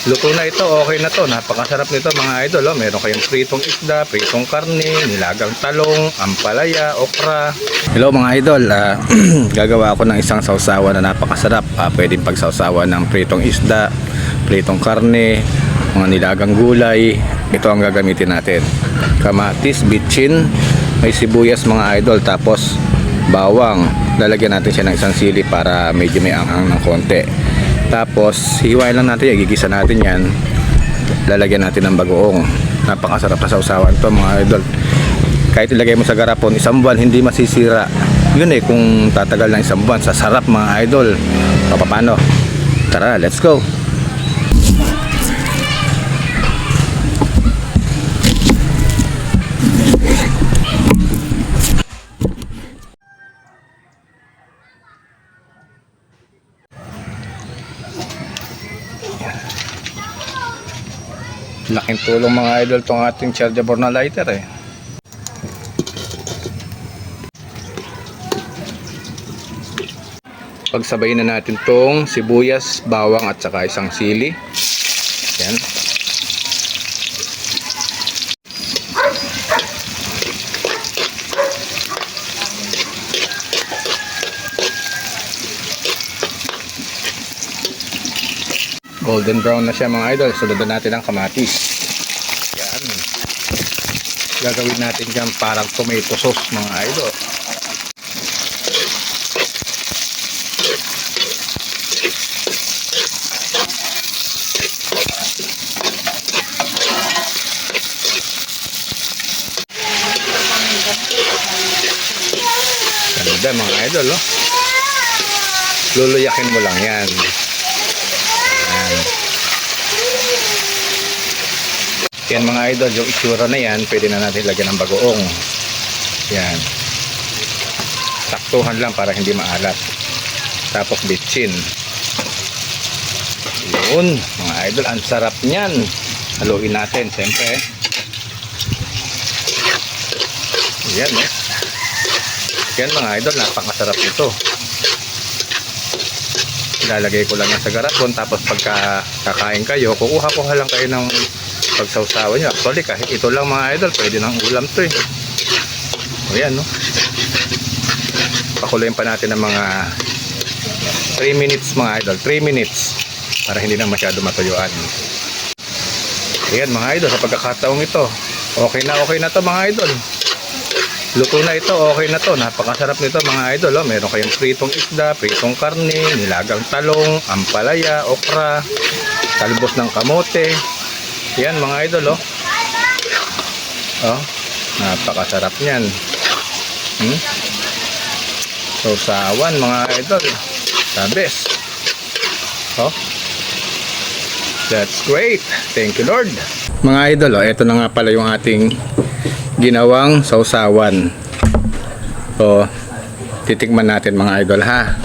Luto na ito, okay na to. Napakasarap nito mga idol. Oh. Meron kayong pritong isda, pritong karne, nilagang talong, ampalaya, okra. Hello mga idol. Gagawa ako ng isang sausawan na napakasarap. Pwedeng pagsausawan ng pritong isda, pritong karne, mga nilagang gulay. Ito ang gagamitin natin. Kamatis, bitchin, may sibuyas mga idol. Tapos bawang. Lalagyan natin siya ng isang sili para medyo may anghang ng konti. Tapos hiwain lang natin, gigisa natin yan. Lalagyan natin ng bagoong. Napakasarap na sausawan to mga idol. Kahit ilagay mo sa garapon, isang buwan hindi masisira. Yun kung tatagal ng isang buwan. Sa sarap mga idol. Paano? Tara, let's go. Laking tulong mga idol tong ating chargeable na lighter Pagsabayin na natin tong sibuyas, bawang at saka isang sili. Yan. Golden brown na siya mga idol. Sundan natin ang kamatis. Yan. Gagawin natin dyan parang tomato sauce mga idol. Ganda mga idol. Luluyakin mo lang yan. Yan mga idol, yung itsura na yan, pwede na natin lagyan ng bagoong. Yan. Saktuhan lang para hindi maalat. Tapos bitchin. Yun, mga idol, ang sarap niyan. Haluin natin, siyempre. Yan Yan mga idol, napakasarap ito. Ilalagay ko lang yan sa garapon, tapos pagka kakain kayo, kukuha lang kayo ng pagsawsawan nyo. Actually kahit ito lang mga idol, pwede ng ulam to O yan Pakuluin pa natin ng mga 3 minutes mga idol, 3 minutes para hindi na masyado matuyuan. Ayan mga idol, sa pagkakataong ito, okay na to mga idol. Luto na ito, okay na to. Napakasarap nito mga idol. Meron kayong pritong isda, pritong karne, nilagang talong, ampalaya, okra, talbos ng kamote. Yan mga idol napakasarap niyan. Sausawan mga idol. The best. That's great. Thank you Lord. Mga idol, ito na nga pala yung ating ginawang sausawan. Titikman natin mga idol ha.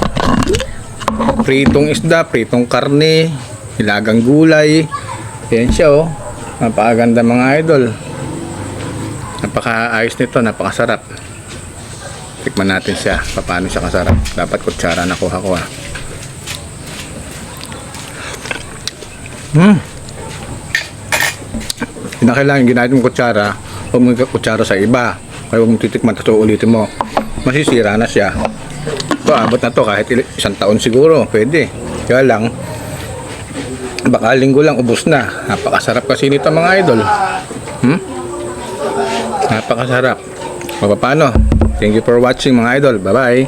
Pritong isda, pritong karne, nilagang gulay. Yan siya napakaganda mga idol. Napakaayos nito, napakasarap. Tikman natin siya, paano siya kasarap. Dapat kutsara nakuha ko Hindi na kailangan ginamit mong kutsara. Huwag mong kutsara sa iba. Kaya huwag mong titikman, tapos ulitin mo. Masisira na siya. Ito, abot na to kahit 1 taon siguro. Pwede. Kaya lang, baka linggo lang ubos na. Napakasarap kasi nito mga idol. Napakasarap. Paano? Thank you for watching mga idol. Bye bye.